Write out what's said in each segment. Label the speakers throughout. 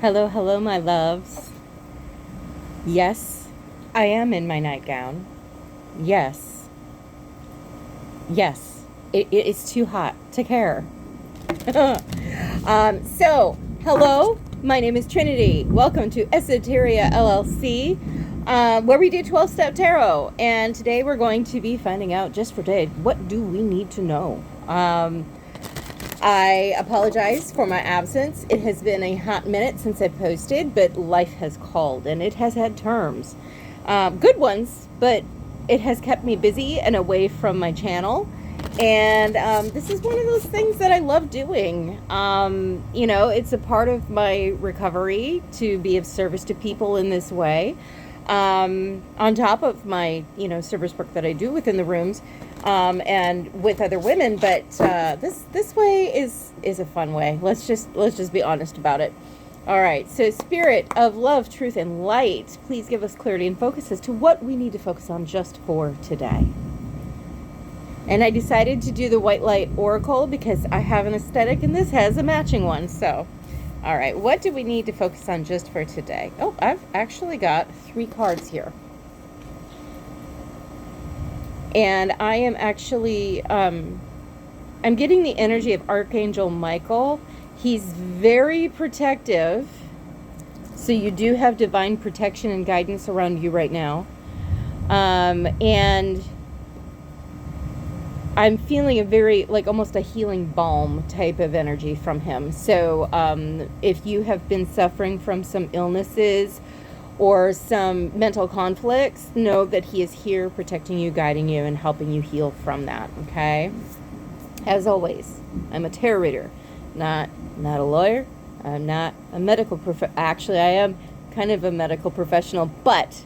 Speaker 1: Hello, hello, my loves. Yes, I am in my nightgown. Yes, yes, it is too hot to care. Hello, my name is Trinity. Welcome to Esoteria LLC, where we do 12-step tarot. And today we're going to be finding out just for today, what do we need to know? I apologize for my absence. It has been a hot minute since I posted, but life has called and it has had terms. Good ones, but it has kept me busy and away from my channel. And this is one of those things that I love doing. It's a part of my recovery to be of service to people in this way. On top of my, service work that I do within the rooms, and with other women, but this way is a fun way. Let's just be honest about it. All right, so Spirit of love, truth, and light, please give us clarity and focus as to what we need to focus on just for today. And I decided to do the white light oracle because I have an aesthetic and this has a matching one. So, all right, what do we need to focus on just for today? Oh, I've actually got 3 cards here. And I am actually, I'm getting the energy of Archangel Michael. He's very protective. So you do have divine protection and guidance around you right now. And I'm feeling a very, almost a healing balm type of energy from him. So if you have been suffering from some illnesses or some mental conflicts, know that he is here protecting you, guiding you, and helping you heal from that, okay? As always, I'm a tarot reader, not a lawyer. I'm not a medical actually, I am kind of a medical professional, but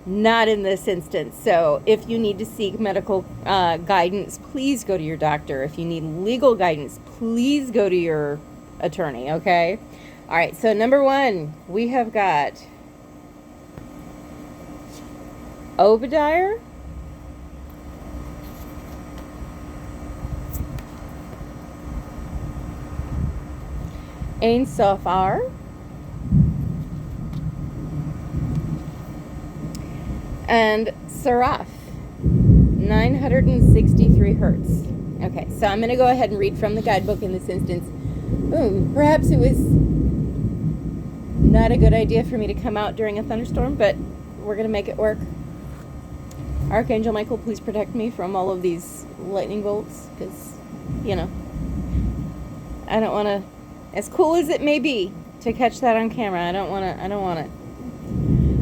Speaker 1: not in this instance. So if you need to seek medical guidance, please go to your doctor. If you need legal guidance, please go to your attorney, okay? All right, so number 1, we have got Obadiah, Ein Sophar, and Seraph, 963 hertz. Okay, so I'm going to go ahead and read from the guidebook in this instance. Perhaps it was not a good idea for me to come out during a thunderstorm, but we're going to make it work. Archangel Michael, please protect me from all of these lightning bolts, because, I don't want to, as cool as it may be to catch that on camera, I don't want it.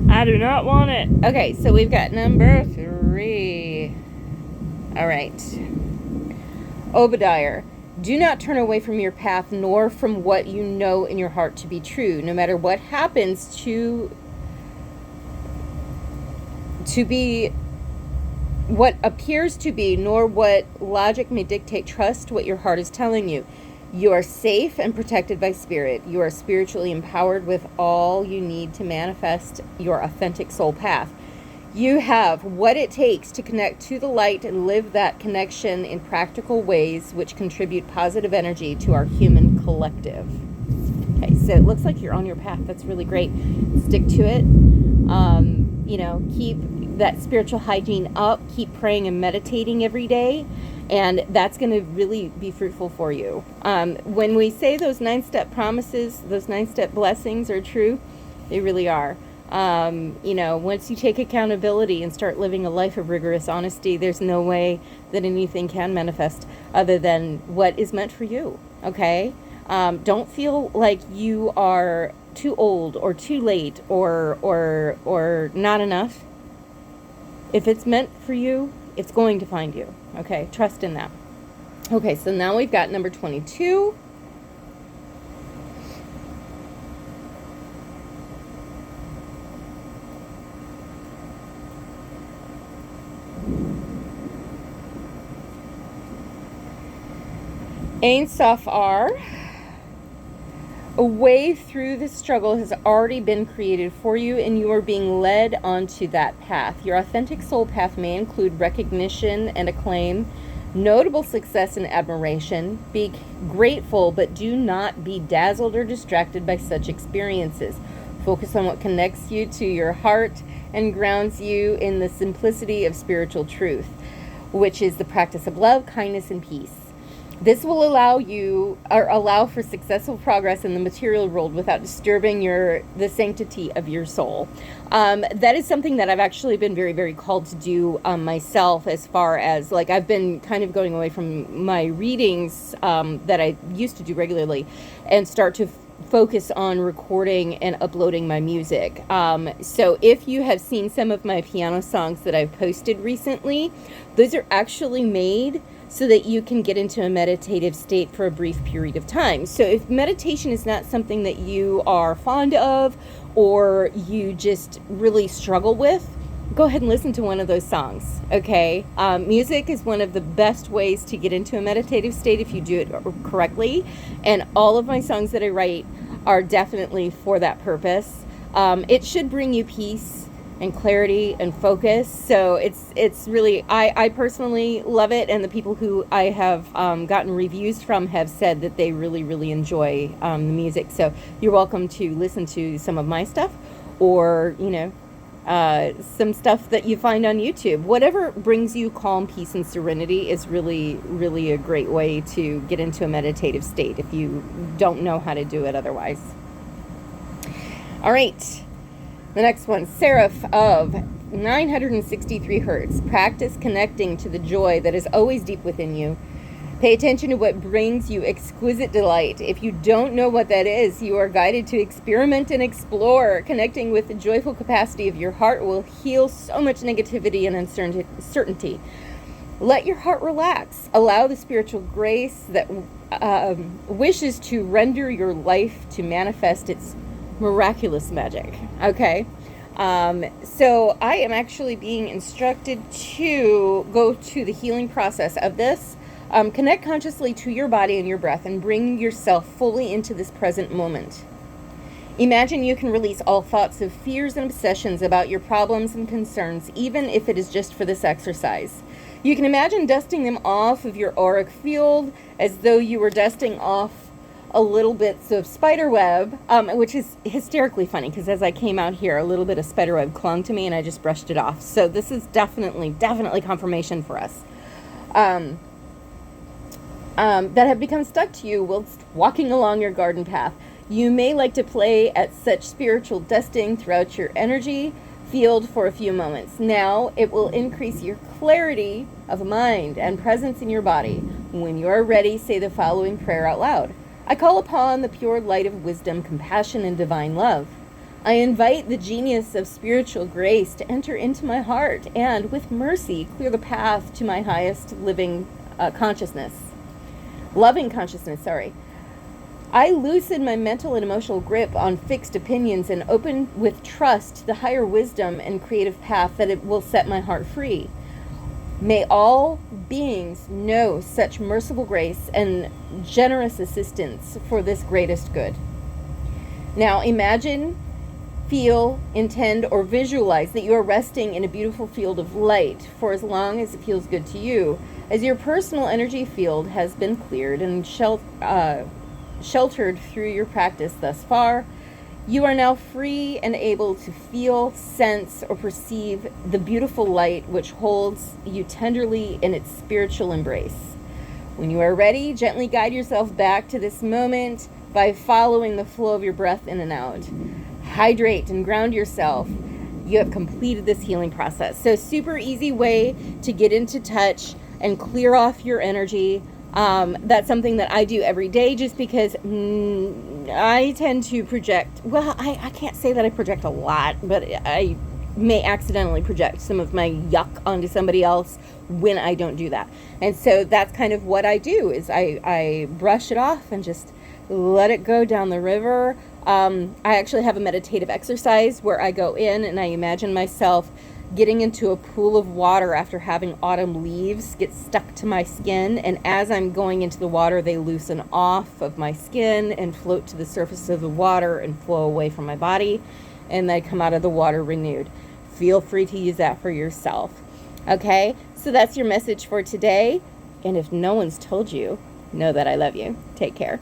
Speaker 1: I do not want it. Okay, so we've got number 3. All right. Obadiah, do not turn away from your path, nor from what you know in your heart to be true. No matter what happens to be what appears to be, nor what logic may dictate, trust what your heart is telling you. You are safe and protected by spirit. You are spiritually empowered with all you need to manifest your authentic soul path. You have what it takes to connect to the light and live that connection in practical ways which contribute positive energy to our human collective. Okay, so it looks like you're on your path. That's really great. Stick to it. Keep that spiritual hygiene up. Keep praying and meditating every day. And that's going to really be fruitful for you. When we say those 9-step promises, those 9-step blessings are true, they really are. Once you take accountability and start living a life of rigorous honesty, there's no way that anything can manifest other than what is meant for you, okay? Don't feel like you are too old or too late or not enough. If it's meant for you, it's going to find you. Okay, trust in that. Okay, so now we've got number 22. Ein Sophar. A way through this struggle has already been created for you, and you are being led onto that path. Your authentic soul path may include recognition and acclaim, notable success and admiration. Be grateful, but do not be dazzled or distracted by such experiences. Focus on what connects you to your heart and grounds you in the simplicity of spiritual truth, which is the practice of love, kindness, and peace. This will allow for successful progress in the material world without disturbing the sanctity of your soul. That is something that I've actually been very, very called to do myself, as far as, like, I've been kind of going away from my readings that I used to do regularly and start to focus on recording and uploading my music. So if you have seen some of my piano songs that I've posted recently, those are actually made so that you can get into a meditative state for a brief period of time. So if meditation is not something that you are fond of or you just really struggle with, go ahead and listen to one of those songs, okay? Music is one of the best ways to get into a meditative state if you do it correctly. And all of my songs that I write are definitely for that purpose. It should bring you peace and clarity and focus. So it's really, I personally love it, and the people who I have gotten reviews from have said that they really, really enjoy the music. So you're welcome to listen to some of my stuff, or some stuff that you find on YouTube. Whatever brings you calm, peace, and serenity is really, really a great way to get into a meditative state if you don't know how to do it otherwise. All right. The next one, Seraph of 963 hertz. Practice connecting to the joy that is always deep within you. Pay attention to what brings you exquisite delight. If you don't know what that is, you are guided to experiment and explore. Connecting with the joyful capacity of your heart will heal so much negativity and uncertainty. Let your heart relax. Allow the spiritual grace that wishes to render your life to manifest its miraculous magic. Okay. So I am actually being instructed to go to the healing process of this. Connect consciously to your body and your breath and bring yourself fully into this present moment. Imagine you can release all thoughts of fears and obsessions about your problems and concerns, even if it is just for this exercise. You can imagine dusting them off of your auric field as though you were dusting off a little bits of spider web, which is hysterically funny because as I came out here, a little bit of spider web clung to me and I just brushed it off. So this is definitely confirmation for us. That have become stuck to you whilst walking along your garden path. You may like to play at such spiritual dusting throughout your energy field for a few moments. Now it will increase your clarity of mind and presence in your body. When you are ready, say the following prayer out loud. I call upon the pure light of wisdom, compassion, and divine love. I invite the genius of spiritual grace to enter into my heart and, with mercy, clear the path to my highest loving consciousness. I loosen my mental and emotional grip on fixed opinions and open with trust to the higher wisdom and creative path that it will set my heart free. May all beings know such merciful grace and generous assistance for this greatest good. Now imagine, feel, intend, or visualize that you are resting in a beautiful field of light for as long as it feels good to you. As your personal energy field has been cleared and sheltered through your practice thus far, you are now free and able to feel, sense, or perceive the beautiful light which holds you tenderly in its spiritual embrace. When you are ready, gently guide yourself back to this moment by following the flow of your breath in and out. Hydrate and ground yourself. You have completed this healing process. So super easy way to get into touch and clear off your energy. That's something that I do every day just because I tend to project. Well, I can't say that I project a lot, but I may accidentally project some of my yuck onto somebody else when I don't do that. And so that's kind of what I do is I brush it off and just let it go down the river. I actually have a meditative exercise where I go in and I imagine myself getting into a pool of water after having autumn leaves get stuck to my skin, and as I'm going into the water, they loosen off of my skin and float to the surface of the water and flow away from my body, and I come out of the water renewed. Feel free to use that for yourself. Okay, so that's your message for today. And if no one's told you, know that I love you. Take care.